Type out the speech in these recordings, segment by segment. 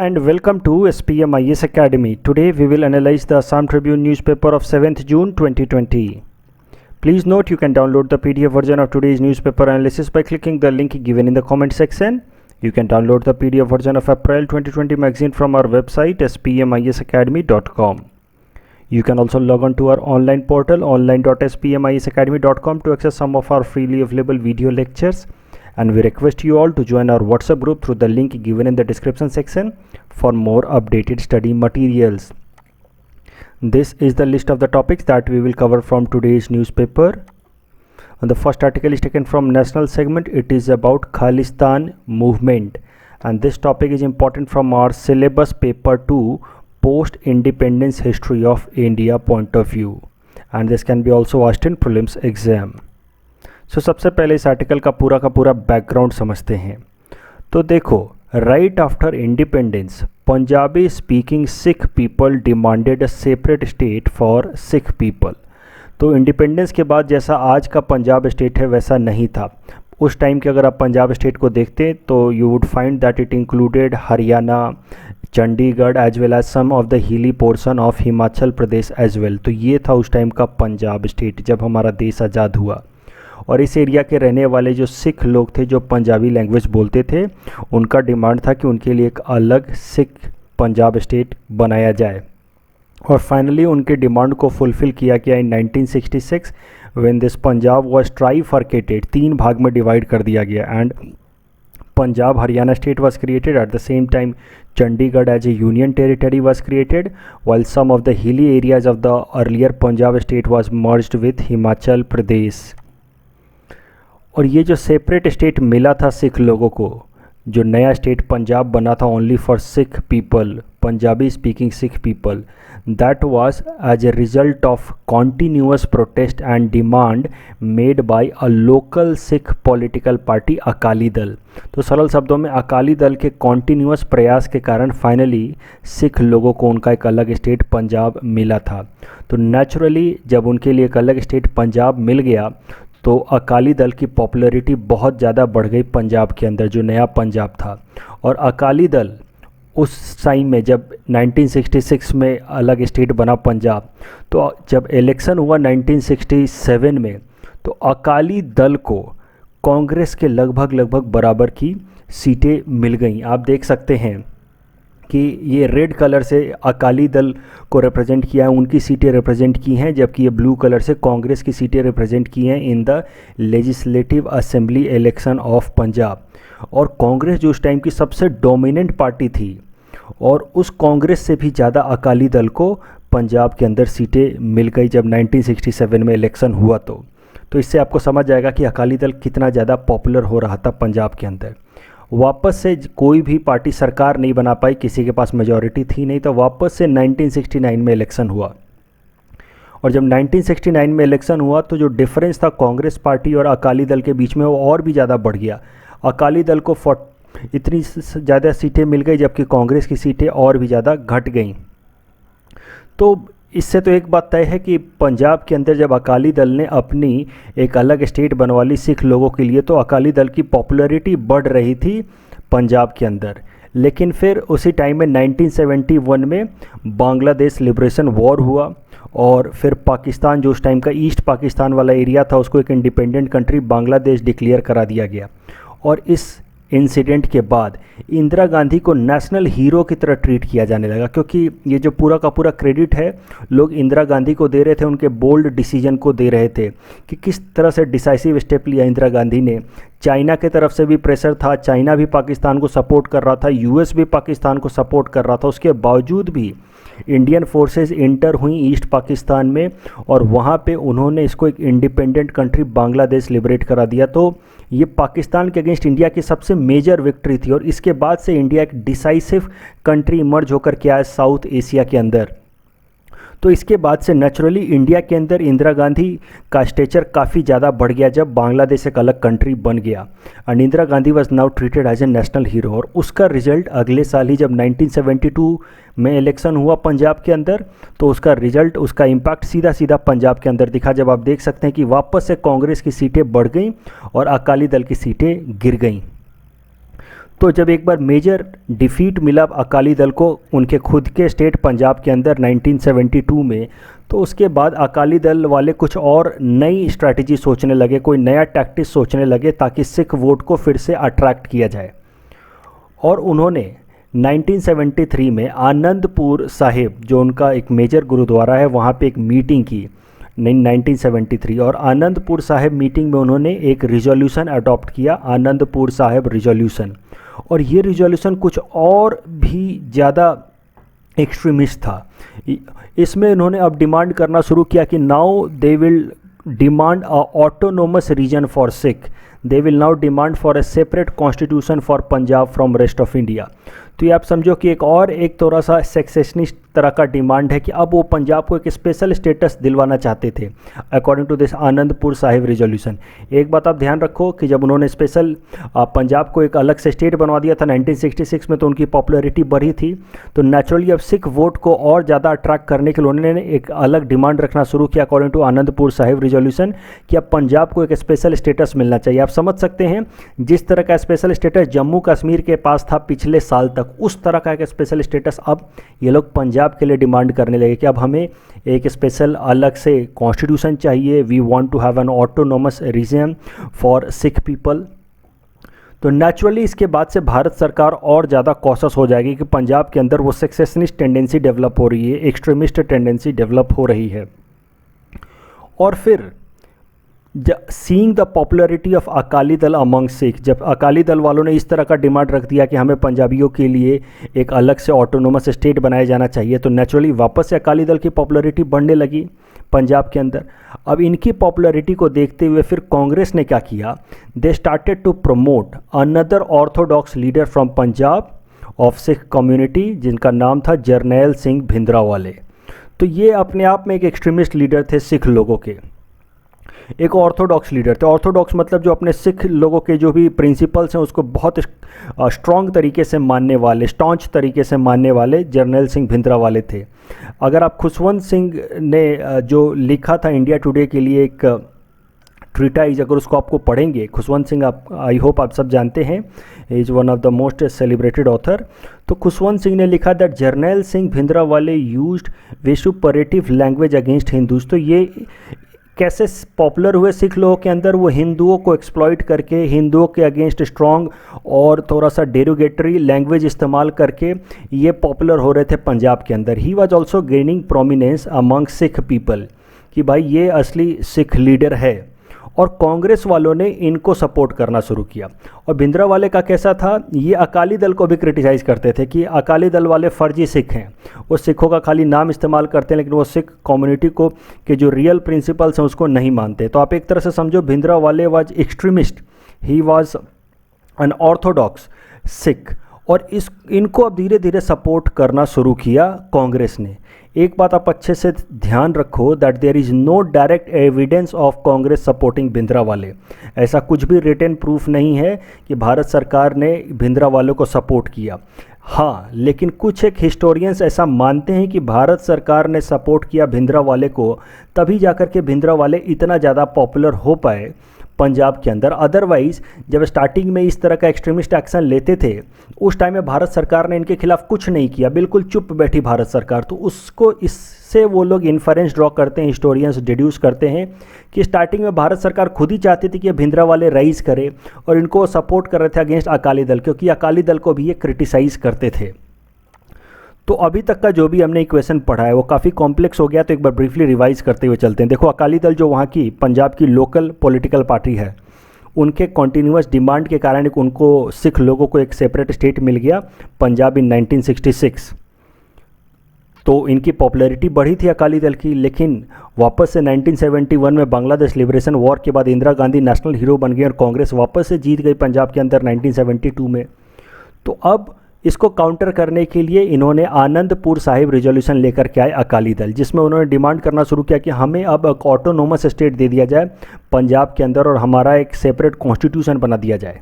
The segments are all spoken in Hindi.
and welcome to SPM IS Academy. Today we will analyze the Assam Tribune newspaper of 7th June 2020. Please note you can download the PDF version of today's newspaper analysis by clicking the link given in the comment section. You can download the PDF version of April 2020 magazine from our website spmisacademy.com. You can also log on to our online portal online.spmisacademy.com to access some of our freely available video lectures. And we request you all to join our WhatsApp group through the link given in the description section for more updated study materials. This is the list of the topics that we will cover from today's newspaper. And the first article is taken from National segment. It is about Khalistan movement, and this topic is important from our syllabus paper 2 post-independence history of India point of view, and this can be also asked in prelims exam. सबसे पहले इस आर्टिकल का पूरा बैकग्राउंड समझते हैं। तो देखो, right after independence Punjabi speaking Sikh people demanded a separate state for Sikh people. तो इंडिपेंडेंस के बाद जैसा आज का पंजाब स्टेट है वैसा नहीं था। उस टाइम के अगर आप पंजाब स्टेट को देखते हैं तो you would find that it included Haryana, Chandigarh as well as some of the hilly portion of Himachal Pradesh as well. तो ये था उस टाइम का पंजाब स्टेट जब हमारा देश आज़ाद हुआ। और इस एरिया के रहने वाले जो सिख लोग थे जो पंजाबी लैंग्वेज बोलते थे, उनका डिमांड था कि उनके लिए एक अलग सिख पंजाब स्टेट बनाया जाए। और फाइनली उनके डिमांड को फुलफ़िल किया गया in 1966 when this Punjab was trifurcated, 3 भाग में डिवाइड कर दिया गया, and Punjab Haryana state was created. At the same time Chandigarh as a union territory was created while some of the hilly areas of the earlier Punjab state was merged with Himachal Pradesh. और ये जो सेपरेट स्टेट मिला था सिख लोगों को, जो नया स्टेट पंजाब बना था only for Sikh people, Punjabi speaking Sikh people, that was as a result of continuous protest and demand made by a local Sikh political party Akali Dal. तो सरल शब्दों में अकाली दल के कॉन्टीन्यूअस प्रयास के कारण फाइनली सिख लोगों को उनका एक अलग स्टेट पंजाब मिला था। तो नेचुरली जब उनके लिए एक अलग स्टेट पंजाब मिल गया तो अकाली दल की पॉपुलैरिटी बहुत ज़्यादा बढ़ गई पंजाब के अंदर, जो नया पंजाब था। और अकाली दल उस टाइम में जब 1966 में अलग स्टेट बना पंजाब, तो जब इलेक्शन हुआ 1967 में, तो अकाली दल को कांग्रेस के लगभग बराबर की सीटें मिल गईं। आप देख सकते हैं कि ये रेड कलर से अकाली दल को रिप्रेजेंट किया है, उनकी सीटें रिप्रेजेंट की हैं, जबकि ये ब्लू कलर से कांग्रेस की सीटें रिप्रेजेंट की हैं in the legislative assembly election of Punjab. और कांग्रेस जो उस टाइम की सबसे डोमिनेंट पार्टी थी, और उस कांग्रेस से भी ज़्यादा अकाली दल को पंजाब के अंदर सीटें मिल गई जब 1967 में इलेक्शन हुआ। तो इससे आपको समझ जाएगा कि अकाली दल कितना ज़्यादा पॉपुलर हो रहा था पंजाब के अंदर। वापस से कोई भी पार्टी सरकार नहीं बना पाई, किसी के पास मेजॉरिटी थी नहीं, तो वापस से 1969 में इलेक्शन हुआ। और जब 1969 में इलेक्शन हुआ तो जो डिफरेंस था कांग्रेस पार्टी और अकाली दल के बीच में वो और भी ज़्यादा बढ़ गया। अकाली दल को इतनी ज़्यादा सीटें मिल गई जबकि कांग्रेस की सीटें और भी ज़्यादा घट गईं। तो इससे तो एक बात तय है कि पंजाब के अंदर जब अकाली दल ने अपनी एक अलग स्टेट बनवा ली सिख लोगों के लिए, तो अकाली दल की पॉपुलैरिटी बढ़ रही थी पंजाब के अंदर। लेकिन फिर उसी टाइम में 1971 में बांग्लादेश लिबरेशन वॉर हुआ, और फिर पाकिस्तान जो उस टाइम का ईस्ट पाकिस्तान वाला एरिया था उसको एक इंडिपेंडेंट कंट्री बांग्लादेश डिक्लेयर करा दिया गया। और इस इंसिडेंट के बाद इंदिरा गांधी को नेशनल हीरो की तरह ट्रीट किया जाने लगा, क्योंकि ये जो पूरा का पूरा क्रेडिट है लोग इंदिरा गांधी को दे रहे थे, उनके बोल्ड डिसीजन को दे रहे थे कि किस तरह से डिसाइसिव स्टेप लिया इंदिरा गांधी ने। चाइना के तरफ से भी प्रेशर था, चाइना भी पाकिस्तान को सपोर्ट कर रहा था, यूएस भी पाकिस्तान को सपोर्ट कर रहा था, उसके बावजूद भी इंडियन फोर्सेस इंटर हुई ईस्ट पाकिस्तान में, और वहाँ पे उन्होंने इसको एक इंडिपेंडेंट कंट्री बांग्लादेश लिबरेट करा दिया। तो ये पाकिस्तान के अगेंस्ट इंडिया की सबसे मेजर विक्ट्री थी, और इसके बाद से इंडिया एक डिसाइसिव कंट्री इमर्ज होकर के आया साउथ एशिया के अंदर। तो इसके बाद से नेचुरली इंडिया के अंदर इंदिरा गांधी का स्टेचर काफ़ी ज़्यादा बढ़ गया जब बांग्लादेश एक अलग कंट्री बन गया, and Indira Gandhi was now treated as a national hero. और उसका रिजल्ट अगले साल ही जब 1972 में इलेक्शन हुआ पंजाब के अंदर, तो उसका रिजल्ट, उसका इम्पैक्ट सीधा पंजाब के अंदर दिखा, जब आप देख सकते हैं कि वापस से कांग्रेस की सीटें बढ़ गई और अकाली दल की सीटें गिर गईं। तो जब एक बार मेजर डिफीट मिला अकाली दल को उनके खुद के स्टेट पंजाब के अंदर 1972 में, तो उसके बाद अकाली दल वाले कुछ और नई स्ट्रैटेजी सोचने लगे, कोई नया टैक्टिस सोचने लगे ताकि सिख वोट को फिर से अट्रैक्ट किया जाए। और उन्होंने 1973 में आनंदपुर साहिब, जो उनका एक मेजर गुरुद्वारा है, वहाँ पे एक मीटिंग की 1973। और आनंदपुर साहिब मीटिंग में उन्होंने एक रिजोल्यूशन अडॉप्ट किया, आनंदपुर साहिब रिजोल्यूशन। और ये रिजोल्यूशन कुछ और भी ज़्यादा एक्सट्रीमिस्ट था। इसमें उन्होंने अब डिमांड करना शुरू किया कि now they will demand a autonomous region for Sikh, they will now demand for a separate constitution for Punjab from rest of India. तो ये आप समझो कि एक थोड़ा सा सेक्सेशनिस्ट तरह का डिमांड है कि अब वो पंजाब को एक स्पेशल स्टेटस दिलवाना चाहते थे according to this Anandpur Sahib resolution. एक बात आप ध्यान रखो कि जब उन्होंने स्पेशल पंजाब को एक अलग से स्टेट बनवा दिया था 1966 में, तो उनकी पॉपुलैरिटी बढ़ी थी। तो नेचुरली अब सिख वोट को और ज़्यादा अट्रैक्ट करने के लिए उन्होंने एक अलग डिमांड रखना शुरू किया according to Anandpur Sahib resolution कि अब पंजाब को एक स्पेशल स्टेटस मिलना चाहिए। आप समझ सकते हैं जिस तरह का स्पेशल स्टेटस जम्मू कश्मीर के पास था पिछले साल तक, उस तरह का एक स्पेशल स्टेटस अब ये लोग पंजाब के लिए डिमांड करने लगे कि अब हमें एक स्पेशल अलग से कॉन्स्टिट्यूशन चाहिए, we want to have an autonomous region for Sikh people. तो नेचुरली इसके बाद से भारत सरकार और ज़्यादा कॉशस हो जाएगी कि पंजाब के अंदर वो सेक्सेशनिस्ट टेंडेंसी डेवलप हो रही है, एक्सट्रीमिस्ट टेंडेंसी डेवलप हो रही है। और फिर seeing the popularity of Akali Dal among Sikh, जब अकाली दल वालों ने इस तरह का डिमांड रख दिया कि हमें पंजाबियों के लिए एक अलग से ऑटोनोमस स्टेट बनाया जाना चाहिए, तो नेचुरली वापस से अकाली दल की पॉपुलैरिटी बढ़ने लगी पंजाब के अंदर। अब इनकी पॉपुलैरिटी को देखते हुए फिर कांग्रेस ने क्या किया, they started to promote another orthodox leader from Punjab of Sikh community, जिनका नाम था जरनैल सिंह भिंद्रावाले। तो ये अपने आप में एक एक्सट्रीमिस्ट लीडर थे सिख लोगों के, एक ऑर्थोडॉक्स लीडर थे। ऑर्थोडॉक्स मतलब जो अपने सिख लोगों के जो भी प्रिंसिपल्स हैं उसको बहुत स्ट्रॉन्ग तरीके से मानने वाले, स्टॉन्च तरीके से मानने वाले जरनैल सिंह भिंद्रावाले थे। अगर आप खुशवंत सिंह ने जो लिखा था इंडिया टुडे के लिए एक ट्रीटाइज, अगर उसको आपको पढ़ेंगे, खुशवंत सिंह आप आई होप आप सब जानते हैं, is one of the most celebrated author. तो खुशवंत सिंह ने लिखा that Jarnail Singh Bhindranwale used vituperative language against Hindus. तो ये कैसे पॉपुलर हुए सिख लोगों के अंदर, वो हिंदुओं को एक्सप्लॉइट करके, हिंदुओं के अगेंस्ट स्ट्रॉन्ग और थोड़ा सा डेरोगेटरी लैंग्वेज इस्तेमाल करके ये पॉपुलर हो रहे थे पंजाब के अंदर। He was also gaining prominence among Sikh people कि भाई ये असली सिख लीडर है। और कांग्रेस वालों ने इनको सपोर्ट करना शुरू किया। और भिंद्रावाले का कैसा था, ये अकाली दल को भी क्रिटिसाइज़ करते थे कि अकाली दल वाले फर्जी सिख हैं, वो सिखों का खाली नाम इस्तेमाल करते हैं लेकिन वो सिख कम्युनिटी को के जो रियल प्रिंसिपल्स हैं उसको नहीं मानते। तो आप एक तरह से समझो Bhindranwale was extremist, he was an orthodox Sikh. और इनको अब धीरे धीरे सपोर्ट करना शुरू किया कांग्रेस ने। एक बात आप अच्छे से ध्यान रखो that there is no direct evidence of Congress supporting Bhindranwale. ऐसा कुछ भी रिटन प्रूफ नहीं है कि भारत सरकार ने भिंद्रावाले को सपोर्ट किया। हाँ, लेकिन कुछ एक हिस्टोरियंस ऐसा मानते हैं कि भारत सरकार ने सपोर्ट किया भिंद्रावाले को, तभी जाकर के भिंद्रावाले इतना ज़्यादा पॉपुलर हो पाए पंजाब के अंदर। अदरवाइज़ जब स्टार्टिंग में इस तरह का एक्सट्रीमिस्ट एक्शन लेते थे उस टाइम में भारत सरकार ने इनके खिलाफ कुछ नहीं किया, बिल्कुल चुप बैठी भारत सरकार। तो उसको इससे वो लोग इन्फरेंस ड्रॉ करते हैं, हिस्टोरियंस डिड्यूस करते हैं कि स्टार्टिंग में भारत सरकार खुद ही चाहती थी कि भिंद्रावाले राइज करे और इनको सपोर्ट कर रहे थे अगेंस्ट अकाली दल, क्योंकि अकाली दल को भी ये क्रिटिसाइज़ करते थे। तो अभी तक का जो भी हमने इक्वेशन पढ़ा है वो काफ़ी कॉम्प्लेक्स हो गया, तो एक बार ब्रीफली रिवाइज करते हुए चलते हैं। देखो, अकाली दल जो वहाँ की पंजाब की लोकल पॉलिटिकल पार्टी है, उनके कॉन्टीन्यूअस डिमांड के कारण उनको सिख लोगों को एक सेपरेट स्टेट मिल गया पंजाब इन 1966। तो इनकी पॉपुलैरिटी बढ़ी थी अकाली दल की, लेकिन वापस से 1971 में बांग्लादेश लिबरेशन वॉर के बाद इंदिरा गांधी नेशनल हीरो बन गई और कांग्रेस वापस से जीत गई पंजाब के अंदर 1972 में। तो अब इसको काउंटर करने के लिए इन्होंने आनंदपुर साहिब रिजोल्यूशन लेकर के आए अकाली दल, जिसमें उन्होंने डिमांड करना शुरू किया कि हमें अब एक ऑटोनोमस स्टेट दे दिया जाए पंजाब के अंदर और हमारा एक सेपरेट कॉन्स्टिट्यूशन बना दिया जाए।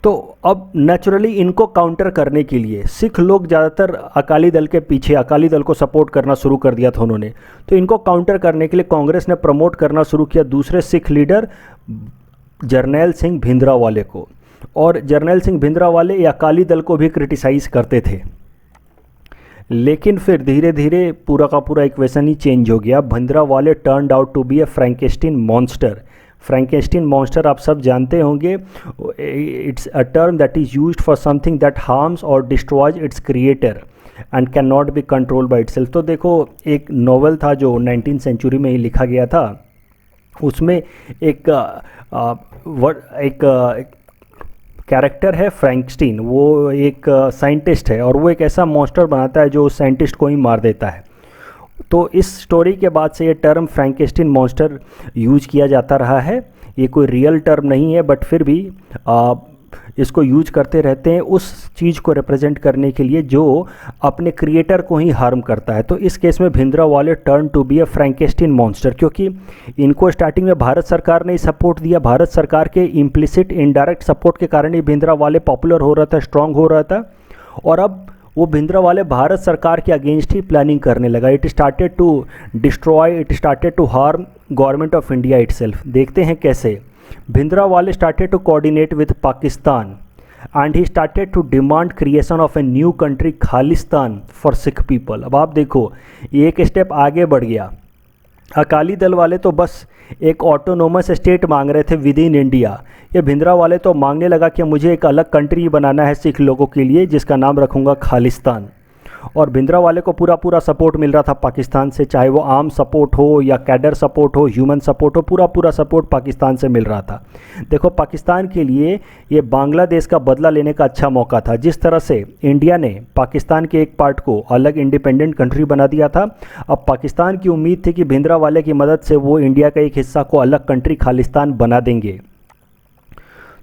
तो अब नेचुरली इनको काउंटर करने के लिए सिख लोग ज़्यादातर अकाली दल के पीछे, अकाली दल को सपोर्ट करना शुरू कर दिया था उन्होंने। तो इनको काउंटर करने के लिए कांग्रेस ने प्रमोट करना शुरू किया दूसरे सिख लीडर जरनैल सिंह भिंद्रावाले को। और जर्नैल सिंह भिंडरावाले या अकाली दल को भी क्रिटिसाइज़ करते थे। लेकिन फिर धीरे धीरे पूरा का पूरा इक्वेशन ही चेंज हो गया। Bhindranwale turned out to be a Frankenstein monster. Frankenstein monster आप सब जानते होंगे, it's a term that is used for something that harms और destroys its creator and can not be control by itself. तो देखो, एक नॉवल था जो 19th सेंचुरी में ही लिखा गया था, उसमें एक कैरेक्टर है फ्रैंकस्टीन, वो एक साइंटिस्ट है और वो एक ऐसा मॉन्स्टर बनाता है जो उस साइंटिस्ट को ही मार देता है। तो इस स्टोरी के बाद से ये टर्म फ्रैंकेस्टीन मॉन्स्टर यूज किया जाता रहा है। ये कोई रियल टर्म नहीं है, बट फिर भी इसको यूज करते रहते हैं उस चीज़ को रिप्रेजेंट करने के लिए जो अपने क्रिएटर को ही हार्म करता है। तो इस केस में Bhindranwale turn to be a Frankenstein monster, क्योंकि इनको स्टार्टिंग में भारत सरकार ने सपोर्ट दिया। भारत सरकार के इम्प्लिसिट इनडायरेक्ट सपोर्ट के कारण ही भिंडरावाले पॉपुलर हो रहा था, स्ट्रांग हो रहा था। और अब वो भिंडरावाले भारत सरकार के अगेंस्ट ही प्लानिंग करने लगा। It started to destroy, it started to harm government of India itself. देखते हैं कैसे। Bhindranwale started to coordinate with Pakistan and he started to demand creation of a new country Khalistan for Sikh people। अब आप देखो, ये एक स्टेप आगे बढ़ गया। अकाली दल वाले तो बस एक ऑटोनोमस स्टेट मांग रहे थे विद इन इंडिया, ये भिंडरावाले तो मांगने लगा कि मुझे एक अलग कंट्री बनाना है सिख लोगों के लिए जिसका नाम रखूँगा खालिस्तान। और भिंडरावाले को पूरा पूरा सपोर्ट मिल रहा था पाकिस्तान से, चाहे वो आर्म सपोर्ट हो या कैडर सपोर्ट हो, ह्यूमन सपोर्ट हो, पूरा पूरा सपोर्ट पाकिस्तान से मिल रहा था। देखो, पाकिस्तान के लिए ये बांग्लादेश का बदला लेने का अच्छा मौका था। जिस तरह से इंडिया ने पाकिस्तान के एक पार्ट को अलग इंडिपेंडेंट कंट्री बना दिया था, अब पाकिस्तान की उम्मीद थी कि भिंडरावाले की मदद से वो इंडिया का एक हिस्सा को अलग कंट्री खालिस्तान बना देंगे।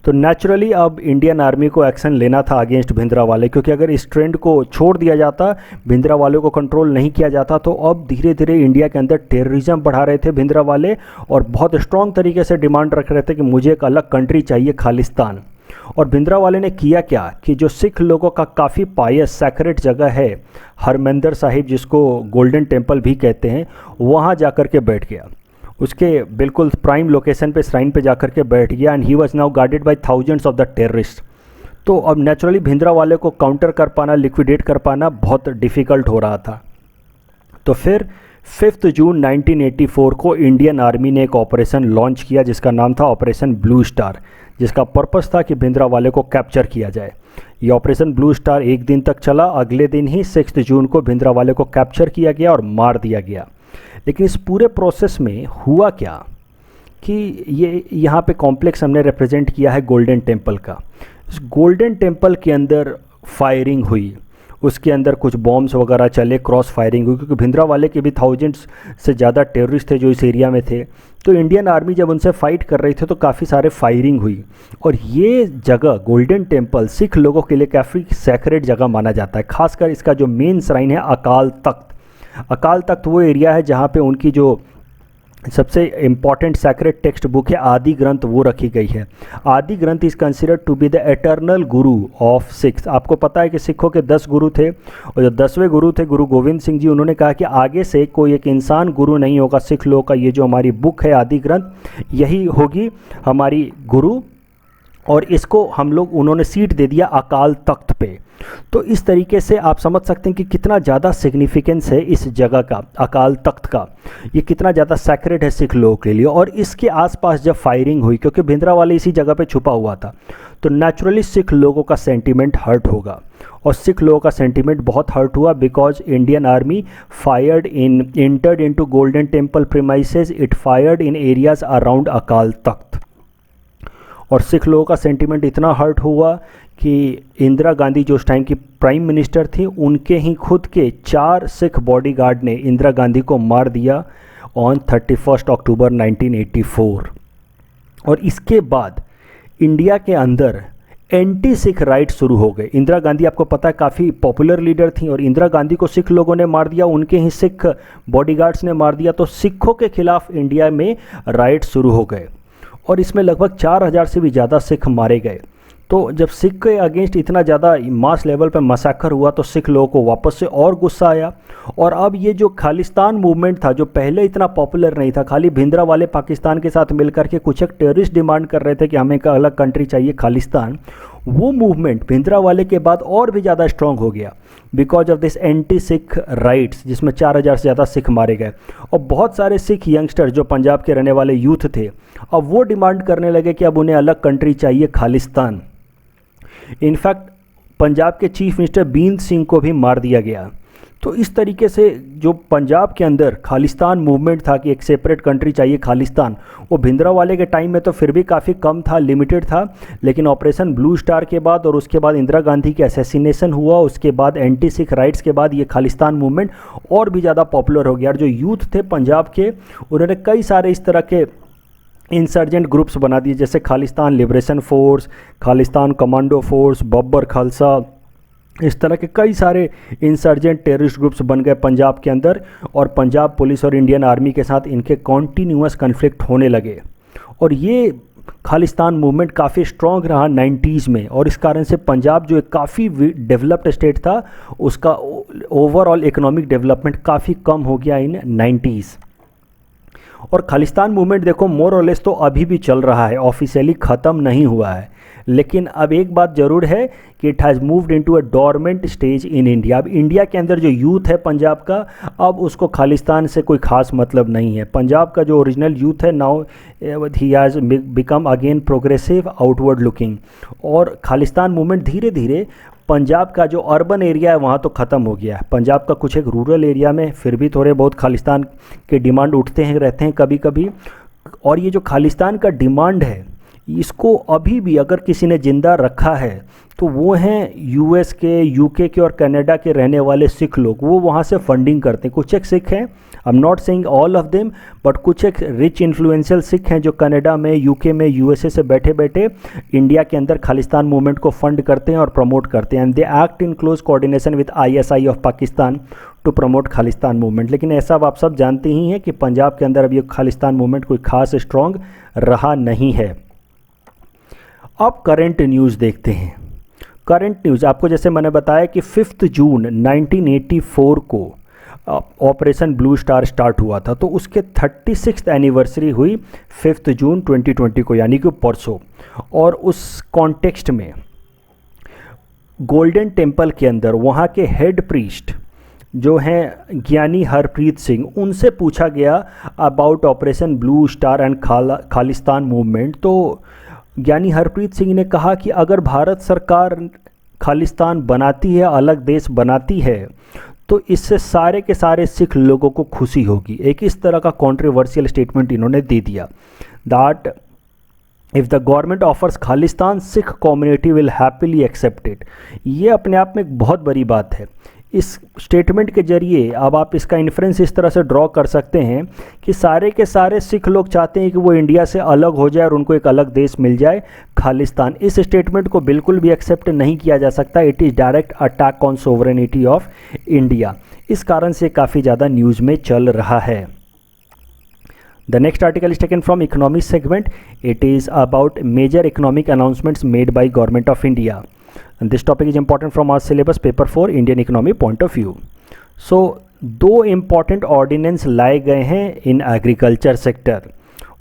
तो नेचुरली अब इंडियन आर्मी को एक्शन लेना था अगेंस्ट भिंडरावाले, क्योंकि अगर इस ट्रेंड को छोड़ दिया जाता, भिंडरावाले को कंट्रोल नहीं किया जाता, तो अब धीरे धीरे इंडिया के अंदर टेररिज्म बढ़ा रहे थे भिंडरावाले और बहुत स्ट्रॉन्ग तरीके से डिमांड रख रहे थे कि मुझे एक अलग कंट्री चाहिए खालिस्तान। और भिंडरावाले ने किया क्या कि जो सिख लोगों का काफ़ी पायस सैक्रेड जगह है हरमंदिर साहिब, जिसको गोल्डन टेम्पल भी कहते हैं, वहाँ जा कर के बैठ गया। उसके बिल्कुल प्राइम लोकेशन पे श्राइन पे जाकर के बैठ गया and he was now guarded by thousands of the terrorist. तो अब नेचुरली भिंडरावाले को काउंटर कर पाना, लिक्विडेट कर पाना बहुत डिफ़िकल्ट हो रहा था। तो फिर 5 जून 1984 को इंडियन आर्मी ने एक ऑपरेशन लॉन्च किया जिसका नाम था ऑपरेशन ब्लू स्टार, जिसका पर्पस था कि भिंडरावाले को कैप्चर किया जाए। ये ऑपरेशन ब्लू स्टार एक दिन तक चला। अगले दिन ही 6 जून को भिंडरावाले को कैप्चर किया गया और मार दिया गया। लेकिन इस पूरे प्रोसेस में हुआ क्या कि ये यहाँ पे कॉम्प्लेक्स हमने रिप्रेजेंट किया है गोल्डन टेम्पल का। इस गोल्डन टेम्पल के अंदर फायरिंग हुई, उसके अंदर कुछ बॉम्ब्स वगैरह चले, क्रॉस फायरिंग हुई, क्योंकि भिंडरावाले के भी थाउजेंड्स से ज़्यादा टेररिस्ट थे जो इस एरिया में थे। तो इंडियन आर्मी जब उनसे फाइट कर रही थी तो काफ़ी सारे फायरिंग हुई। और ये जगह गोल्डन टेम्पल सिख लोगों के लिए काफ़ी सैक्रेड जगह माना जाता है। खासकर इसका जो मेन श्राइन है अकाल तख्त। अकाल तख्त वो एरिया है जहाँ पे उनकी जो सबसे इम्पॉर्टेंट सैक्रेड टेक्स्ट बुक है आदि ग्रंथ वो रखी गई है। Adi Granth is considered to be the eternal guru of Sikhs. आपको पता है कि सिखों के 10 गुरु थे और जो 10वें गुरु थे गुरु गोविंद सिंह जी, उन्होंने कहा कि आगे से कोई एक इंसान गुरु नहीं होगा सिख लोगों का। ये जो हमारी बुक है आदि ग्रंथ, यही होगी हमारी गुरु। और इसको हम लोग उन्होंने सीट दे दिया अकाल तख्त पे। तो इस तरीके से आप समझ सकते हैं कि कितना ज़्यादा सिग्निफिकेंस है इस जगह का, अकाल तख्त का। ये कितना ज़्यादा सैक्रेड है सिख लोगों के लिए। और इसके आसपास जब फायरिंग हुई, क्योंकि भिंडरावाले इसी जगह पे छुपा हुआ था, तो नेचुरली सिख लोगों का सेंटीमेंट हर्ट होगा। और सिख लोगों का सेंटीमेंट बहुत हर्ट हुआ because Indian army fired entered into golden temple premises, it fired in areas around Akal Takht. और सिख लोगों का सेंटीमेंट इतना हर्ट हुआ कि इंदिरा गांधी जो उस टाइम की प्राइम मिनिस्टर थी, उनके ही खुद के 4 सिख बॉडीगार्ड ने इंदिरा गांधी को मार दिया ऑन 31 अक्टूबर 1984। और इसके बाद इंडिया के अंदर एंटी सिख राइट शुरू हो गए। इंदिरा गांधी आपको पता है काफ़ी पॉपुलर लीडर थी और इंदिरा गांधी को सिख लोगों ने मार दिया, उनके ही सिख बॉडीगार्ड्स ने मार दिया। तो सिखों के खिलाफ इंडिया में राइट शुरू हो गए और इसमें लगभग 4000 से भी ज़्यादा सिख मारे गए। तो जब सिख के अगेंस्ट इतना ज़्यादा मास लेवल पर मसाकर हुआ तो सिख लोगों को वापस से और गुस्सा आया। और अब ये जो खालिस्तान मूवमेंट था, जो पहले इतना पॉपुलर नहीं था, खाली भिंडरा वाले पाकिस्तान के साथ मिलकर के कुछ एक टेररिस्ट डिमांड कर रहे थे कि हमें एक अलग कंट्री चाहिए खालिस्तान, वो मूवमेंट भिंडरा वाले के बाद और भी ज़्यादा स्ट्रॉन्ग हो गया because of this anti Sikh rights, जिसमें 4000 से ज़्यादा सिख मारे गए। और बहुत सारे सिख यंगस्टर जो पंजाब के रहने वाले यूथ थे, अब वो डिमांड करने लगे कि अब उन्हें अलग कंट्री चाहिए, खालिस्तान। इनफैक्ट पंजाब के चीफ मिनिस्टर बीन सिंह को भी मार दिया गया। तो इस तरीके से जो पंजाब के अंदर खालिस्तान मूवमेंट था कि एक सेपरेट कंट्री चाहिए खालिस्तान, वो भिंडरा वाले के टाइम में तो फिर भी काफ़ी कम था, लिमिटेड था। लेकिन ऑपरेशन ब्लू स्टार के बाद और उसके बाद इंदिरा गांधी के असैसिनेशन हुआ, उसके बाद एंटी सिख राइट्स के बाद ये खालिस्तान मूवमेंट और भी ज़्यादा पॉपुलर हो गया। और जो यूथ थे पंजाब के, उन्होंने कई सारे इस तरह के इंसर्जेंट ग्रुप्स बना दिए, जैसे Khalistan liberation force, Khalistan commando force, Babbar Khalsa, इस तरह के कई सारे इंसर्जेंट टेररिस्ट ग्रुप्स बन गए पंजाब के अंदर। और पंजाब पुलिस और इंडियन आर्मी के साथ इनके कॉन्टीन्यूअस कन्फ्लिक्ट होने लगे। और ये खालिस्तान मूवमेंट काफ़ी स्ट्रॉन्ग रहा 90s में, और इस कारण से पंजाब जो एक काफ़ी डेवलप्ड स्टेट था, उसका ओवरऑल इकोनॉमिक डेवलपमेंट काफ़ी कम हो गया इन 90s। और खालिस्तान मूवमेंट देखो मोर और लेस तो अभी भी चल रहा है, ऑफिशियली ख़त्म नहीं हुआ है। लेकिन अब एक बात ज़रूर है कि it has moved into a dormant stage in India. अब इंडिया के अंदर जो यूथ है पंजाब का, अब उसको खालिस्तान से कोई ख़ास मतलब नहीं है। पंजाब का जो ओरिजिनल यूथ है, now he has become again progressive, outward looking. और खालिस्तान मूवमेंट धीरे धीरे पंजाब का जो अर्बन एरिया है वहाँ तो ख़त्म हो गया है। पंजाब का कुछ एक रूरल एरिया में फिर भी थोड़े बहुत खालिस्तान के डिमांड उठते हैं, रहते हैं कभी कभी। और ये जो खालिस्तान का डिमांड है, इसको अभी भी अगर किसी ने ज़िंदा रखा है तो वो हैं यूएस के, यूके के और कनाडा के रहने वाले सिख लोग। वो वहाँ से फंडिंग करते हैं। कुछ एक सिख हैं, I am not saying all of them, but कुछ एक रिच इन्फ्लुएंशियल सिख हैं जो कनाडा में, यूके में, यूएसए से बैठे बैठे इंडिया के अंदर खालिस्तान मूवमेंट को फंड करते हैं और प्रमोट करते हैं। And they act in close coordination with ISI of Pakistan to promote Khalistan movement. लेकिन ऐसा अब आप सब जानते ही हैं कि पंजाब के अंदर अब ये खालिस्तान मूवमेंट कोई खास स्ट्रॉन्ग रहा नहीं है। अब करंट न्यूज़ देखते हैं। करंट न्यूज़ आपको जैसे मैंने बताया कि 5 जून 1984 को ऑपरेशन ब्लू स्टार स्टार्ट हुआ था, तो उसके 36th एनिवर्सरी हुई 5 जून 2020 को, यानी कि परसों। और उस कॉन्टेक्स्ट में गोल्डन टेम्पल के अंदर वहाँ के हेड प्रीस्ट जो हैं ज्ञानी हरप्रीत सिंह, उनसे पूछा गया about operation blue star and Khalistan movement. तो ज्ञानी हरप्रीत सिंह ने कहा कि अगर भारत सरकार खालिस्तान बनाती है, अलग देश बनाती है, तो इससे सारे के सारे सिख लोगों को खुशी होगी। एक इस तरह का कंट्रोवर्शियल स्टेटमेंट इन्होंने दे दिया, that if the government offers Khalistan, Sikh community will happily accept it. ये अपने आप में एक बहुत बड़ी बात है। इस स्टेटमेंट के जरिए अब आप इसका इन्फ्रेंस इस तरह से ड्रॉ कर सकते हैं कि सारे के सारे सिख लोग चाहते हैं कि वो इंडिया से अलग हो जाए और उनको एक अलग देश मिल जाए, खालिस्तान। इस स्टेटमेंट को बिल्कुल भी एक्सेप्ट नहीं किया जा सकता। It is direct attack on sovereignty of India. इस कारण से काफ़ी ज़्यादा न्यूज़ में चल रहा है। The next article is taken from economic segment. It is about major economic announcements made by Government of India. And this topic is important from our syllabus paper 4 Indian economy point of view. So, 2 important ordinance लाए गए हैं in agriculture sector.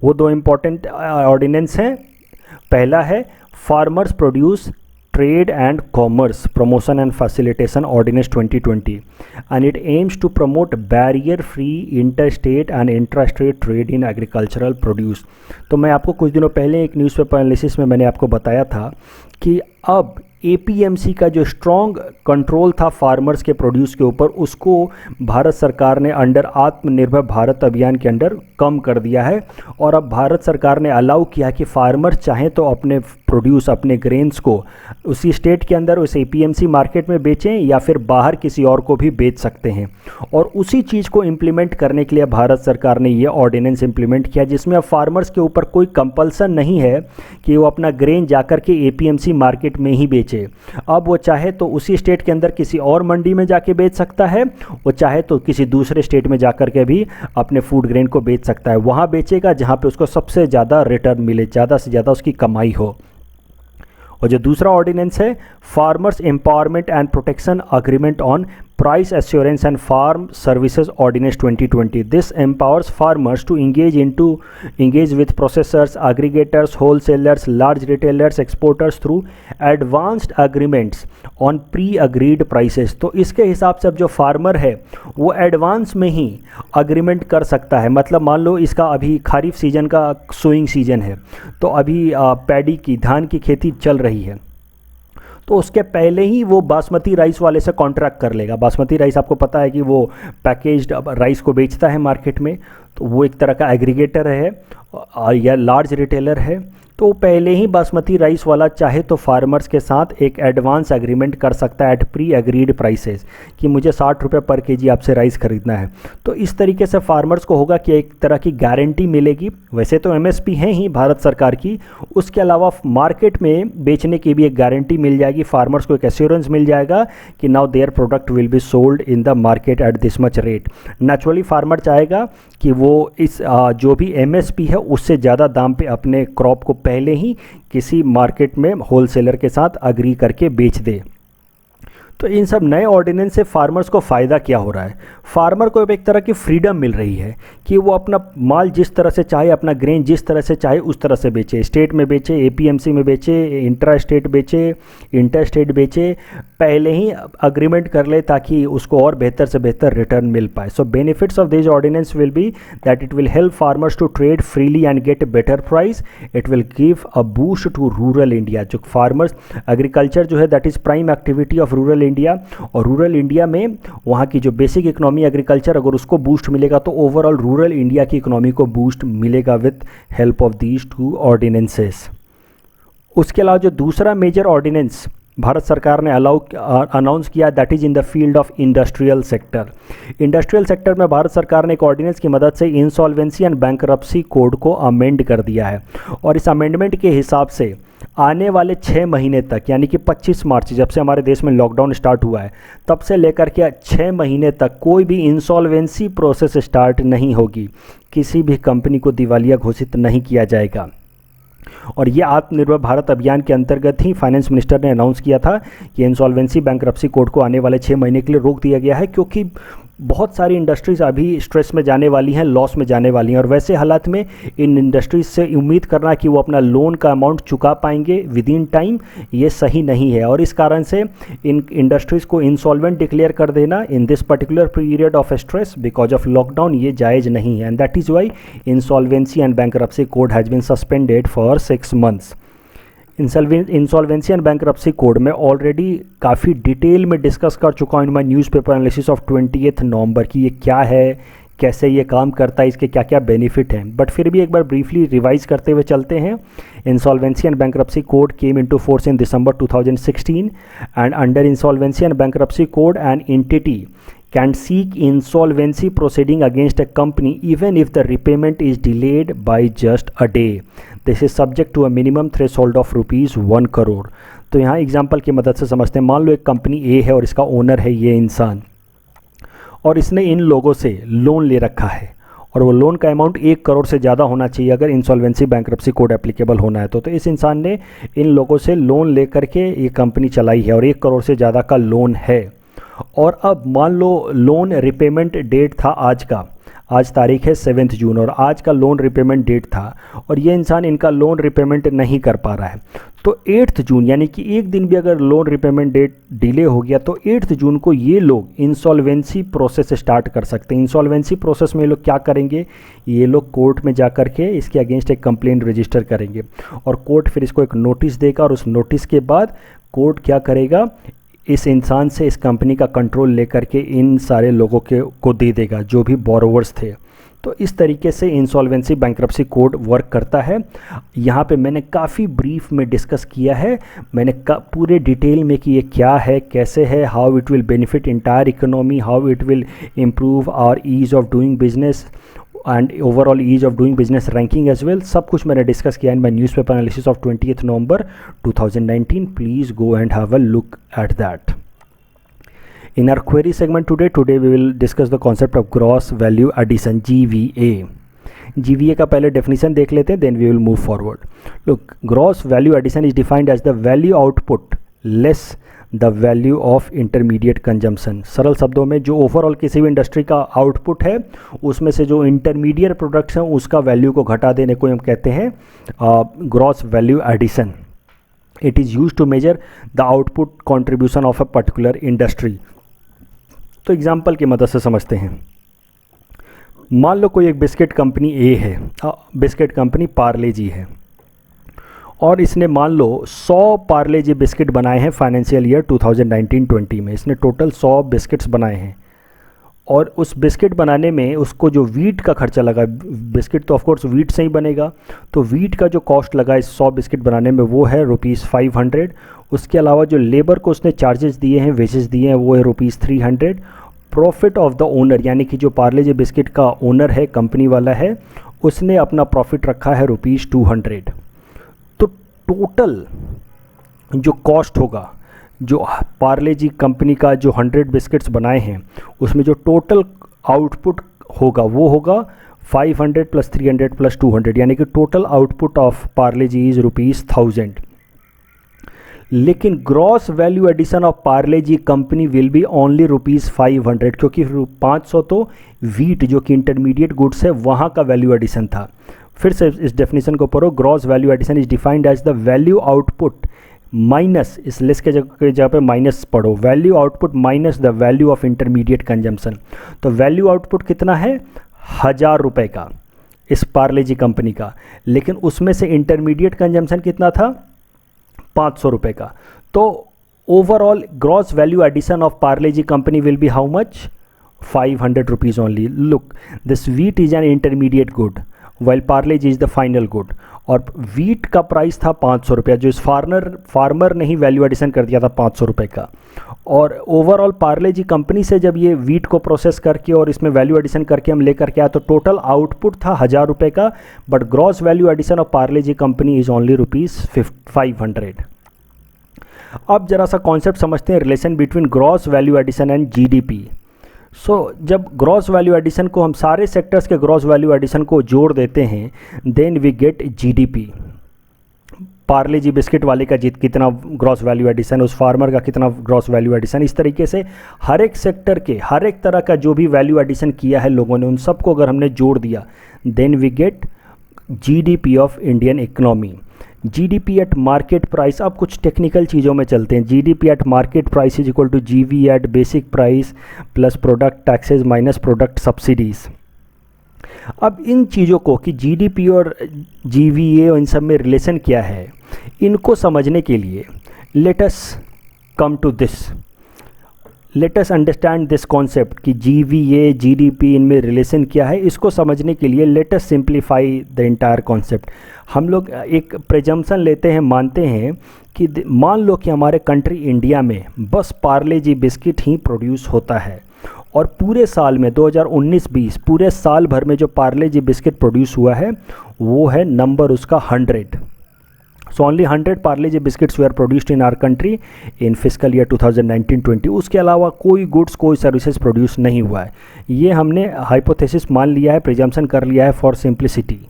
वो 2 important ordinance हैं। पहला है Farmers Produce Trade and Commerce Promotion and Facilitation Ordinance 2020, and it aims to promote barrier-free interstate and intrastate trade in agricultural produce. तो मैं आपको कुछ दिनों पहले एक न्यूज़पेपर एनालिसिस में मैंने आपको बताया था कि अब APMC का जो स्ट्रॉन्ग कंट्रोल था फार्मर्स के प्रोड्यूस के ऊपर, उसको भारत सरकार ने अंडर आत्मनिर्भर भारत अभियान के अंडर कम कर दिया है। और अब भारत सरकार ने अलाउ किया कि फार्मर्स चाहें तो अपने प्रोड्यूस, अपने ग्रेन्स को उसी स्टेट के अंदर उस APMC मार्केट में बेचें या फिर बाहर किसी और को भी बेच सकते हैं। और उसी चीज़ को इम्प्लीमेंट करने के लिए भारत सरकार ने ये ऑर्डिनेंस इम्प्लीमेंट किया, जिसमें अब फार्मर्स के ऊपर कोई कंपल्सन नहीं है कि वो अपना ग्रेन जाकर के APMC मार्केट में ही बेचे। अब वो चाहे तो उसी स्टेट के अंदर किसी और मंडी में जाके बेच सकता है, वो चाहे तो किसी दूसरे स्टेट में जाकर के भी अपने फूड ग्रेन को बेच सकता है। वहाँ बेचेगा जहाँ पे उसको सबसे ज़्यादा रिटर्न मिले, ज़्यादा से ज़्यादा उसकी कमाई हो। और जो दूसरा ऑर्डिनेंस है farmers empowerment and protection agreement on price assurance and farm services ordinance 2020. This empowers farmers to engage with processors, aggregators, wholesalers, large retailers, exporters through advanced agreements on pre-agreed prices. तो इसके हिसाब से अब जो फार्मर है वो एडवांस में ही अग्रीमेंट कर सकता है. मतलब मान लो इसका अभी खरीफ सीजन का सोइंग सीजन है, तो अभी पैडी की धान की खेती चल रही है, तो उसके पहले ही वो बासमती राइस वाले से कॉन्ट्रैक्ट कर लेगा. बासमती राइस आपको पता है कि वो पैकेज्ड राइस को बेचता है मार्केट में, तो वो एक तरह का एग्रीगेटर है या लार्ज रिटेलर है. तो पहले ही बासमती राइस वाला चाहे तो फार्मर्स के साथ एक एडवांस एग्रीमेंट कर सकता है एट प्री एग्रीड प्राइसेस कि मुझे 60 रुपये पर केजी आपसे राइस खरीदना है. तो इस तरीके से फार्मर्स को होगा कि एक तरह की गारंटी मिलेगी. वैसे तो एमएसपी है ही भारत सरकार की, उसके अलावा मार्केट में बेचने की भी एक गारंटी मिल जाएगी. फार्मर्स को एक एश्योरेंस मिल जाएगा कि now their product will be sold in the market at this much rate. Naturally farmer चाहेगा कि वो इस जो भी एमएसपी है उससे ज़्यादा दाम पे अपने क्रॉप को पहले ही किसी मार्केट में होलसेलर के साथ अग्री करके बेच दे. तो इन सब नए ऑर्डिनेंस से फार्मर्स को फ़ायदा क्या हो रहा है? फार्मर को एक तरह की फ्रीडम मिल रही है कि वो अपना माल जिस तरह से चाहे, अपना ग्रेन जिस तरह से चाहे उस तरह से बेचे. स्टेट में बेचे, एपीएमसी में बेचे, इंट्रा स्टेट बेचे, इंटर स्टेट बेचे, पहले ही अग्रीमेंट कर ले ताकि उसको और बेहतर से बेहतर रिटर्न मिल पाए. So benefits of this ordinance will be that it will help farmers to trade freely and get better price. It will give a boost to rural India. जो फार्मर्स एग्रीकल्चर जो है that is prime activity of rural India, और रूरल इंडिया में वहाँ की जो बेसिक इकोनॉमी एग्रीकल्चर अगर उसको बूस्ट मिलेगा तो ओवरऑल रूरल इंडिया की इकोनॉमी को बूस्ट मिलेगा with help of these two ordinances. उसके अलावा जो दूसरा मेजर ऑर्डिनेंस भारत सरकार ने अनाउंस किया that is in the field of industrial sector. Industrial sector में भारत सरकार ने एक ऑर्डिनेंस की मदद से इंसॉल्वेंसी एंड बैंकरप्सी कोड को अमेंड कर दिया है. और इस अमेंडमेंट के हिसाब से आने वाले 6 महीने तक, यानी कि 25 मार्च जब से हमारे देश में लॉकडाउन स्टार्ट हुआ है तब से लेकर के 6 महीने तक कोई भी इंसॉल्वेंसी प्रोसेस स्टार्ट नहीं होगी. किसी भी कंपनी को दिवालिया घोषित नहीं किया जाएगा. और ये आत्मनिर्भर भारत अभियान के अंतर्गत ही फाइनेंस मिनिस्टर ने अनाउंस किया था कि इंसॉल्वेंसी बैंकरप्सी कोड को आने वाले 6 महीने के लिए रोक दिया गया है, क्योंकि बहुत सारी इंडस्ट्रीज़ अभी स्ट्रेस में जाने वाली हैं, लॉस में जाने वाली हैं. और वैसे हालात में इन इंडस्ट्रीज से उम्मीद करना कि वो अपना लोन का अमाउंट चुका पाएंगे विद इन टाइम, ये सही नहीं है. और इस कारण से इन इंडस्ट्रीज़ को इंसॉल्वेंट डिक्लेयर कर देना in this particular period of stress because of lockdown ये जायज़ नहीं है. And that is why insolvency and bankruptcy code has been suspended for 6 months. Insolvency and bankruptcy code में ऑलरेडी काफ़ी डिटेल में डिस्कस कर चुका हूँ in my newspaper analysis of 20 November की ये क्या है, कैसे ये काम करता है, इसके क्या क्या बेनिफिट हैं. बट फिर भी एक बार ब्रीफली रिवाइज करते हुए चलते हैं. Insolvency and bankruptcy code came into force in December 2016 and under insolvency and bankruptcy code an entity can seek insolvency proceeding against a company even if the repayment is delayed by just a day. This is subject to a minimum threshold of ₹1 crore. तो यहाँ एग्जाम्पल की मदद से समझते हैं. मान लो एक कंपनी ए है और इसका ओनर है ये इंसान, और इसने इन लोगों से लोन ले रखा है और वो लोन का अमाउंट 1 करोड़ से ज़्यादा होना चाहिए अगर इंसॉल्वेंसी बैंकरप्सी कोड एप्लीकेबल होना है. तो इस इंसान ने इन लोगों से लोन ले करके ये कंपनी चलाई है और 1 करोड़ से ज़्यादा का लोन है. और अब मान लो लोन रिपेमेंट डेट था आज तारीख है 7 जून और आज का लोन रिपेमेंट डेट था और ये इंसान इनका लोन रिपेमेंट नहीं कर पा रहा है. तो 8 जून यानी कि एक दिन भी अगर लोन रिपेमेंट डेट डिले हो गया तो 8 जून को ये लोग इंसॉल्वेंसी प्रोसेस स्टार्ट कर सकते हैं. इंसॉल्वेंसी प्रोसेस में ये लोग क्या करेंगे, ये लोग कोर्ट में जा कर के इसके अगेंस्ट एक कंप्लेंट रजिस्टर करेंगे और कोर्ट फिर इसको एक नोटिस देगा और उस नोटिस के बाद कोर्ट क्या करेगा, इस इंसान से इस कंपनी का कंट्रोल लेकर के इन सारे लोगों को दे देगा जो भी बोरोवर्स थे. तो इस तरीके से इंसॉल्वेंसी बैंकरप्सी कोड वर्क करता है. यहाँ पे मैंने काफ़ी ब्रीफ में डिस्कस किया है, मैंने पूरे डिटेल में कि ये क्या है, कैसे है, how it will benefit entire economy, how it will improve our ease of doing business and overall ease of doing business ranking as well. सब कुछ मैंने डिस्कस किया in my newspaper analysis of 20 November 2019. Please go and have a look at that. In our query segment today we will discuss the concept of gross value addition, GVA. GVA का पहले डेफिनेशन देख लेते हैं, then we will move forward. Look, gross value addition is defined as the value output less the value of intermediate consumption. सरल शब्दों में जो ओवरऑल किसी भी इंडस्ट्री का आउटपुट है उसमें से जो इंटरमीडिएट प्रोडक्ट्स हैं उसका वैल्यू को घटा देने को हम कहते हैं gross value addition. It is use to measure the output contribution of a particular industry. तो एग्जाम्पल की मदद से समझते हैं। मान लो कोई एक बिस्किट कंपनी ए है, बिस्किट कंपनी पार्ले जी है, और इसने मान लो 100 पार्ले जी बिस्किट बनाए हैं फाइनेंशियल ईयर 2019-20 में। इसने टोटल 100 बिस्किट्स बनाए हैं, और उस बिस्किट बनाने में उसको जो वीट का खर्चा लगा, बिस्किट तो ऑफकोर्स वीट से ही बनेगा, तो वीट का जो कॉस्ट लगा इस 100 बिस्किट बनाने में वो है ₹500। उसके अलावा जो लेबर को उसने चार्जेस दिए हैं, वेजेस दिए हैं, वो है ₹300। प्रॉफिट ऑफ द ओनर, यानी कि जो पार्ले जी बिस्किट का ओनर है, कंपनी वाला है, उसने अपना प्रॉफिट रखा है ₹200। तो टोटल जो कॉस्ट होगा, जो पार्ले जी कंपनी का जो 100 बिस्किट्स बनाए हैं उसमें जो टोटल आउटपुट होगा वो होगा 500 + 300 + 200, यानी कि total output of Parle G is ₹1000। लेकिन gross value addition of Parle G company will be only ₹500, क्योंकि 500 तो वीट जो कि इंटरमीडिएट गुड्स है वहाँ का वैल्यू एडिशन था। फिर से इस डेफिनेशन को पढ़ो। Gross value addition is defined as the value output minus, इस लेस के जगह पे माइनस पढ़ो, value output minus the value of intermediate consumption. तो वैल्यू आउटपुट कितना है? ₹1000 का इस पार्ले जी कंपनी का, लेकिन उसमें से इंटरमीडिएट कंजम्पशन कितना था? ₹500 का। तो overall gross value addition of Parle G company will be how much? ₹500 only. Look, this wheat is an intermediate good while Parle G is the final good, और वीट का प्राइस था ₹500, जो इस फार्मर ने ही वैल्यू एडिशन कर दिया था ₹500 का। और ओवरऑल पार्ले जी कंपनी से जब ये वीट को प्रोसेस करके और इसमें वैल्यू एडिशन करके हम लेकर के आए तो टोटल आउटपुट था ₹1000 का, but gross value addition of Parle G company is only ₹500। अब जरा सा कॉन्सेप्ट समझते हैं, relation between gross value addition and GDP. जब ग्रॉस वैल्यू एडिशन को हम सारे सेक्टर्स के ग्रॉस वैल्यू एडिशन को जोड़ देते हैं, then we get GDP. Parle G biscuit वाले का कितना ग्रॉस वैल्यू एडिशन, उस फार्मर का कितना ग्रॉस वैल्यू एडिशन, इस तरीके से हर एक सेक्टर के हर एक तरह का जो भी वैल्यू एडिशन किया है लोगों ने, उन सबको अगर हमने जोड़ दिया, then we get GDP of Indian economy. GDP at market price. अब कुछ टेक्निकल चीज़ों में चलते हैं। GDP at market price is equal to GV at basic price plus product taxes minus product subsidies. अब इन चीज़ों को कि जीडीपी और जीवीए और इन सब में रिलेशन क्या है, इनको समझने के लिए let us come to this, let us understand this concept कि जीवीए जीडीपी इनमें रिलेशन क्या है। इसको समझने के लिए let us simplify the entire concept. हम लोग एक प्रेजम्पशन लेते हैं, मानते हैं कि मान लो कि हमारे कंट्री इंडिया में बस पार्ले जी बिस्किट ही प्रोड्यूस होता है, और पूरे साल में 2019-20 पूरे साल भर में जो पार्ले जी बिस्किट प्रोड्यूस हुआ है वो है नंबर उसका 100। So only 100 Parle G biscuits were produced in our country in physical year 2019-20। उसके अलावा कोई गुड्स कोई सर्विसेज प्रोड्यूस नहीं हुआ है। ये हमने हाइपोथेसिस मान लिया है, प्रिजम्पशन कर लिया है फॉर सिंप्लिसिटी।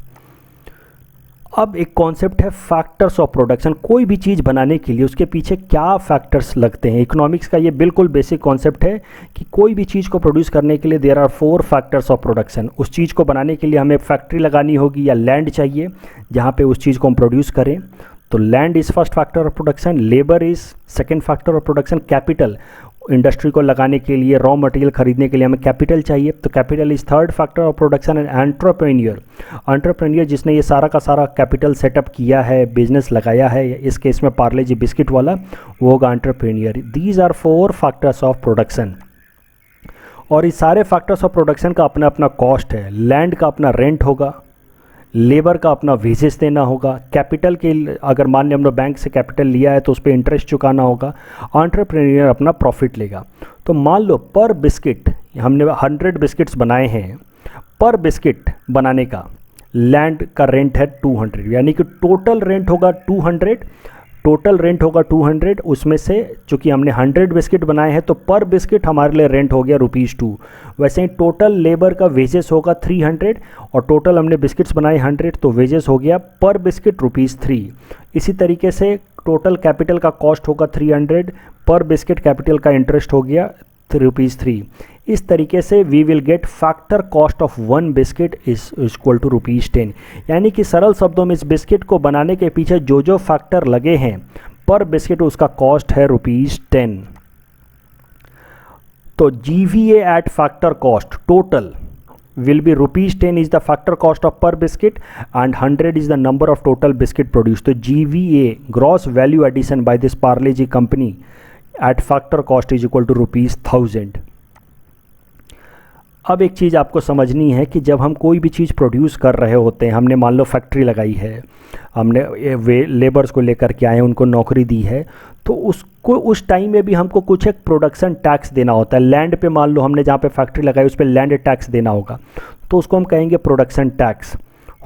अब एक कॉन्सेप्ट है फैक्टर्स ऑफ प्रोडक्शन। कोई भी चीज़ बनाने के लिए उसके पीछे क्या फैक्टर्स लगते हैं। इकोनॉमिक्स का ये बिल्कुल बेसिक कॉन्सेप्ट है कि कोई भी चीज़ को प्रोड्यूस करने के लिए there are 4 factors of production. उस चीज़ को बनाने के लिए हमें फैक्ट्री लगानी होगी या लैंड चाहिए जहाँ पे उस चीज़ को हम प्रोड्यूस करें। तो land is first factor of production, labour is second factor of production, capital industry को लगाने के लिए, रॉ मटेरियल खरीदने के लिए हमें कैपिटल चाहिए, तो capital is third factor of production. And entrepreneur जिसने ये सारा का सारा कैपिटल सेटअप किया है, बिजनेस लगाया है, इस केस में पार्ले जी बिस्किट वाला, वो होगा entrepreneur. These are 4 factors of production. और इस सारे फैक्टर्स ऑफ प्रोडक्शन का अपना अपना कॉस्ट है। लैंड का अपना रेंट होगा, लेबर का अपना वेजेस देना होगा, कैपिटल के अगर मान लें हमने बैंक से कैपिटल लिया है तो उस पर इंटरेस्ट चुकाना होगा, एंटरप्रेन्योर अपना प्रॉफिट लेगा। तो मान लो पर बिस्किट हमने 100 बिस्किट्स बनाए हैं, पर बिस्किट बनाने का लैंड का रेंट है 200, यानी कि टोटल रेंट होगा 200 टोटल रेंट होगा 200, उसमें से चूँकि हमने 100 बिस्किट बनाए हैं तो पर बिस्किट हमारे लिए रेंट हो गया ₹2। वैसे ही टोटल लेबर का वेजेस होगा 300 और टोटल हमने बिस्किट्स बनाए 100 तो वेजेस हो गया पर बिस्किट ₹3। इसी तरीके से टोटल कैपिटल का कॉस्ट होगा 300, पर बिस्किट कैपिटल का इंटरेस्ट हो गया ₹3। इस तरीके से we will get factor cost of 1 biscuit is equal to ₹10। यानी कि सरल शब्दों में इस बिस्किट को बनाने के पीछे जो जो फैक्टर लगे हैं पर बिस्किट उसका कॉस्ट है ₹10। तो GVA at factor cost total will be ₹10 is the factor cost of per biscuit and 100 is the number of total biscuit produced. So GVA gross value addition by this Parle-G company at factor cost is equal to ₹1000. अब एक चीज़ आपको समझनी है कि जब हम कोई भी चीज़ प्रोड्यूस कर रहे होते हैं, हमने मान लो फैक्ट्री लगाई है, हमने वे लेबर्स को लेकर के आए हैं, उनको नौकरी दी है, तो उसको उस टाइम में भी हमको कुछ एक प्रोडक्शन टैक्स देना होता है। लैंड पे मान लो हमने जहाँ पे फैक्ट्री लगाई उस पर लैंड टैक्स देना होगा, तो उसको हम कहेंगे प्रोडक्शन टैक्स।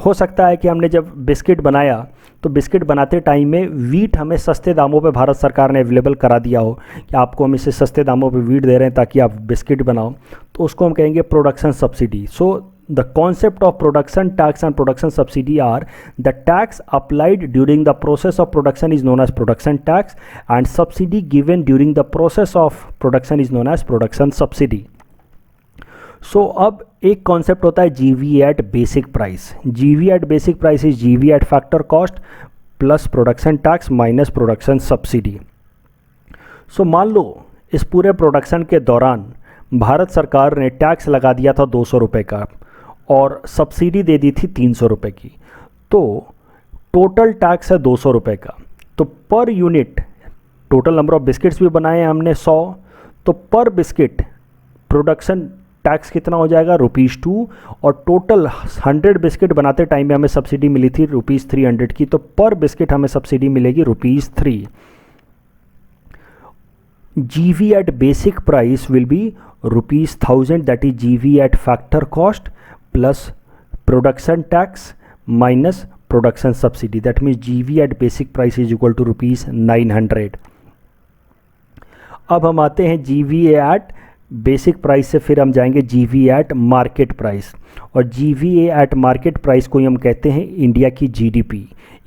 हो सकता है कि हमने जब बिस्किट बनाया तो बिस्किट बनाते टाइम में वीट हमें सस्ते दामों पे भारत सरकार ने अवेलेबल करा दिया हो कि आपको हम इसे सस्ते दामों पे वीट दे रहे हैं ताकि आप बिस्किट बनाओ, तो उसको हम कहेंगे production subsidy. So the concept of production tax and production subsidy are the tax applied during the process of production is known as production tax and subsidy given during the process of production is known as production subsidy. So अब एक कॉन्सेप्ट होता है GVA at basic price. GVA at basic price is GVA at factor cost plus production tax minus production subsidy. So मान लो इस पूरे प्रोडक्शन के दौरान भारत सरकार ने टैक्स लगा दिया था ₹200 का और सब्सिडी दे दी थी ₹300 की, तो टोटल टैक्स है ₹200 का। तो per unit total number of biscuits भी बनाए हैं हमने 100, तो पर बिस्किट प्रोडक्शन टैक्स कितना हो जाएगा ₹2 और टोटल 100 बिस्किट बनाते टाइम में हमें सब्सिडी मिली थी ₹300 की, तो पर बिस्किट हमें सब्सिडी मिलेगी ₹3। GV at basic price will be ₹1000, that is GV at factor cost plus production tax minus production subsidy, that means GV at basic price is equal to ₹900. अब हम आते हैं GVA at बेसिक प्राइस से फिर हम जाएंगे GVA एट मार्केट प्राइस, और GVA एट मार्केट प्राइस को ही हम कहते हैं इंडिया की GDP।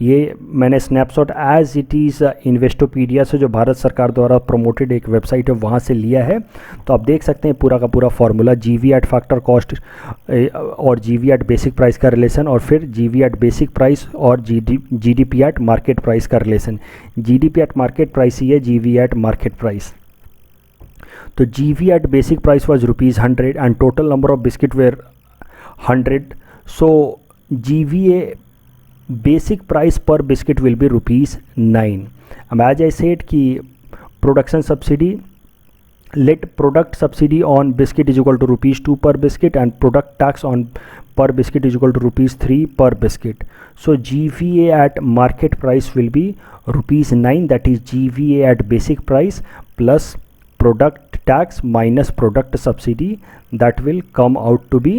ये मैंने snapshot as it is Investopedia से, जो भारत सरकार द्वारा प्रमोटेड एक वेबसाइट है, वहाँ से लिया है। तो आप देख सकते हैं पूरा का पूरा formula, GVA at factor cost और GVA एट बेसिक प्राइस का रिलेशन, और फिर GVA एट बेसिक प्राइस और GDP एट मार्केट प्राइस का relation. GDP at market price ही है GVA एट मार्केट प्राइस। तो GV at basic price was ₹100 and total number of biscuit were 100. So GVA basic price per biscuit will be ₹9. As I said कि production subsidy, let product subsidy on biscuit is equal to ₹2 per biscuit and product tax on per biscuit is equal to ₹3 per biscuit. So GVA at market price will be ₹9, that is GVA at basic price plus product tax minus product subsidy, that will come out to be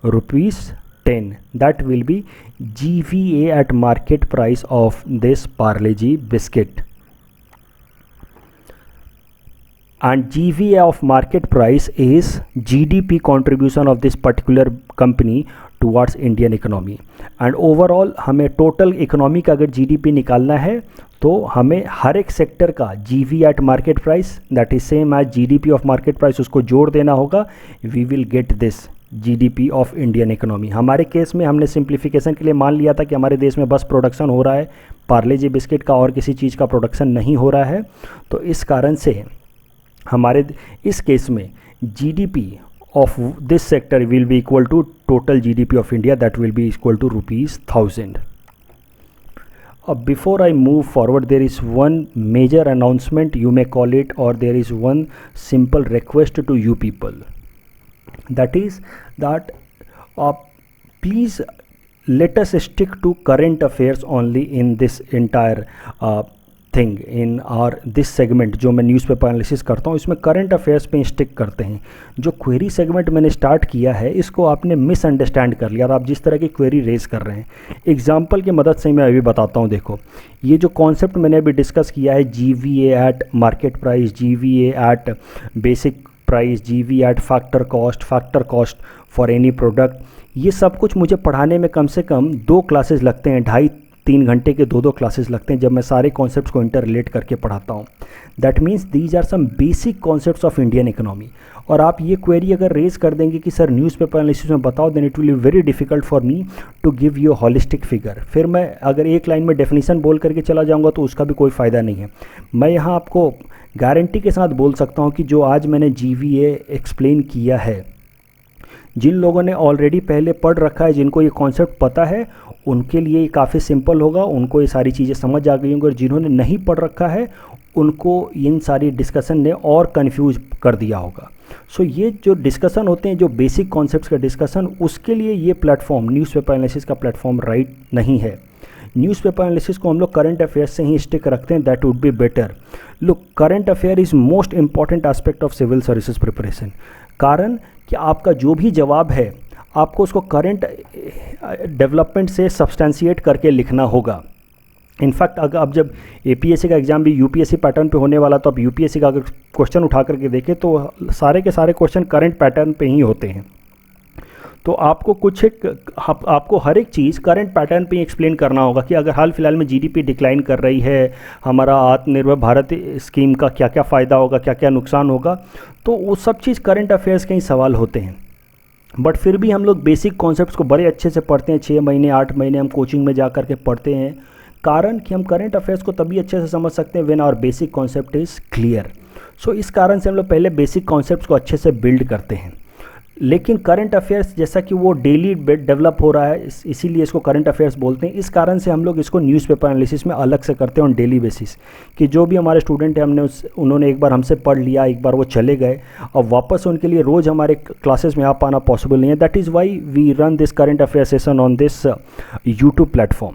₹10. That will be GVA at market price of this Parle-G biscuit. And GVA of market price is GDP contribution of this particular company towards Indian economy. And overall हमें total economy का अगर GDP निकालना है तो हमें हर एक सेक्टर का GV at market price that is same as GDP of market price उसको जोड़ देना होगा। We will get this GDP of Indian economy. हमारे केस में हमने सिंप्लीफिकेशन के लिए मान लिया था कि हमारे देश में बस प्रोडक्शन हो रहा है पार्ले-जी बिस्किट का, और किसी चीज़ का प्रोडक्शन नहीं हो रहा है। तो इस कारण से हमारे इस केस में GDP of this sector will be equal to total GDP of India, that will be equal to ₹1000. Before I move forward, there is one major announcement, you may call it, or there is one simple request to you people. That is that please let us stick to current affairs only in this entire thing in are this segment जो मैं न्यूज़पेपर एनालिसिस करता हूँ इसमें करंट अफेयर्स पे स्टिक करते हैं। जो क्वेरी सेगमेंट मैंने स्टार्ट किया है इसको आपने मिसअंडरस्टैंड कर लिया और आप जिस तरह की क्वेरी रेज कर रहे हैं, एग्जांपल की मदद से मैं अभी बताता हूँ। देखो ये जो कॉन्सेप्ट मैंने अभी डिस्कस किया है, GVA at market price, GVA at basic price, GVA at factor cost for any product, ये सब कुछ मुझे पढ़ाने में कम से कम 2 क्लासेस लगते हैं, 2.5-3 घंटे के 2 क्लासेस लगते हैं जब मैं सारे कॉन्सेप्ट्स को इंटर रिलेट करके पढ़ाता हूँ। That means these are some basic concepts of Indian economy. और आप ये क्वेरी अगर रेज कर देंगे कि सर न्यूज़पेपर एनालिसिस में बताओ, then it will be very difficult for me to give you holistic figure. फिर मैं अगर एक लाइन में डेफिनेशन बोल करके चला जाऊँगा तो उसका भी कोई फ़ायदा नहीं है। मैं यहाँ आपको गारंटी के साथ बोल सकता हूँ कि जो आज मैंने GVA एक्सप्लेन किया है, जिन लोगों ने ऑलरेडी पहले पढ़ रखा है, जिनको ये कॉन्सेप्ट पता है, उनके लिए ये काफ़ी सिंपल होगा, उनको ये सारी चीज़ें समझ आ गई होंगी। और जिन्होंने नहीं पढ़ रखा है उनको इन सारी डिस्कशन ने और कंफ्यूज कर दिया होगा। सो ये जो डिस्कशन होते हैं, जो बेसिक कॉन्सेप्ट्स का डिस्कशन, उसके लिए ये प्लेटफॉर्म न्यूज़पेपर एनालिसिस का प्लेटफॉर्म राइट नहीं है। न्यूज़पेपर एनालिसिस को हम लोग करंट अफेयर्स से ही स्टिक रखते हैं, that would be better. Look, current affair is most important aspect of civil services preparation. कारण कि आपका जो भी जवाब है आपको उसको करंट डेवलपमेंट से सब्सटेंशिएट करके लिखना होगा। इनफैक्ट अगर अब जब APSC का एग्ज़ाम भी UPSC पैटर्न पे होने वाला, तो अब UPSC का अगर क्वेश्चन उठा करके देखें तो सारे के सारे क्वेश्चन करंट पैटर्न पे ही होते हैं। तो आपको आपको हर एक चीज़ करंट पैटर्न पे एक्सप्लेन करना होगा कि अगर हाल फिलहाल में GDP डिक्लाइन कर रही है, हमारा आत्मनिर्भर भारत स्कीम का क्या क्या फ़ायदा होगा, क्या क्या नुकसान होगा, तो वो सब चीज़ करंट अफेयर्स के ही सवाल होते हैं। बट फिर भी हम लोग बेसिक कॉन्सेप्ट्स को बड़े अच्छे से पढ़ते हैं, 6 महीने 8 महीने हम कोचिंग में जा कर के पढ़ते हैं। कारण कि हम करंट अफेयर्स को तभी अच्छे से समझ सकते हैं when our basic concept is clear. So इस कारण से हम लोग पहले बेसिक कॉन्सेप्ट्स को अच्छे से बिल्ड करते हैं। लेकिन करंट अफेयर्स जैसा कि वो डेली डेवलप हो रहा है, इसीलिए इसको करंट अफेयर्स बोलते हैं। इस कारण से हम लोग इसको न्यूज़पेपर एनालिसिस में अलग से करते हैं ऑन डेली बेसिस, कि जो भी हमारे स्टूडेंट हैं उन्होंने एक बार हमसे पढ़ लिया, एक बार वो चले गए, और वापस उनके लिए रोज़ हमारे क्लासेस में आ पाना पॉसिबल नहीं है। That is why we run this current affair session on this YouTube platform.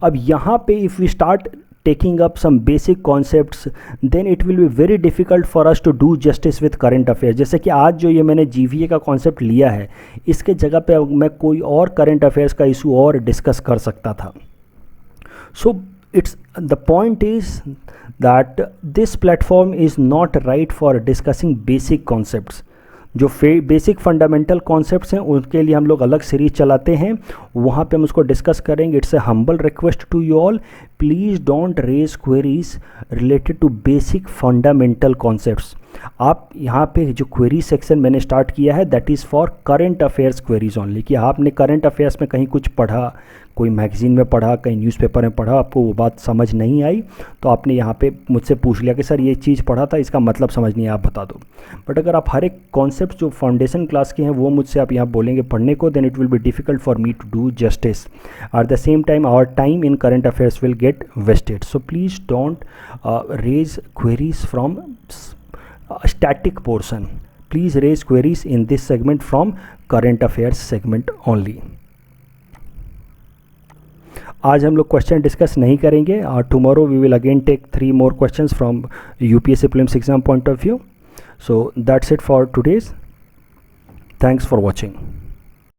अब यहाँ पे if we start taking up some basic concepts, then it will be very difficult for us to do justice with current affairs। जैसे कि आज जो ये मैंने GVA का कॉन्सेप्ट लिया है, इसके जगह पे मैं कोई और करंट अफेयर्स का इशू और डिस्कस कर सकता था। So it's the point is that this platform is not right for discussing basic concepts. जो बेसिक फंडामेंटल कॉन्सेप्ट्स हैं उनके लिए हम लोग अलग सीरीज चलाते हैं, वहाँ पे हम उसको डिस्कस करेंगे। It's a humble request to you all, please don't raise queries related to basic fundamental concepts. आप यहाँ पे जो क्वेरी सेक्शन मैंने स्टार्ट किया है, that is for current affairs queries only, कि आपने करंट अफेयर्स में कहीं कुछ पढ़ा, कोई मैगज़ीन में पढ़ा, कहीं न्यूज़पेपर में पढ़ा, आपको वो बात समझ नहीं आई, तो आपने यहाँ पे मुझसे पूछ लिया कि सर ये चीज़ पढ़ा था, इसका मतलब समझ नहीं आया, आप बता दो। बट अगर आप हर एक कॉन्सेप्ट जो फाउंडेशन क्लास के हैं वो मुझसे आप यहाँ बोलेंगे पढ़ने को, then it will be difficult for me to do justice. At the same time our time in current affairs will get wasted. So please don't raise queries from static portion. Please raise queries in this segment from current affairs segment only. आज हम लोग क्वेश्चन डिस्कस नहीं करेंगे, और tomorrow we will again take 3 more questions from UPSC prelims exam point of view. So that's it for today's. Thanks for watching.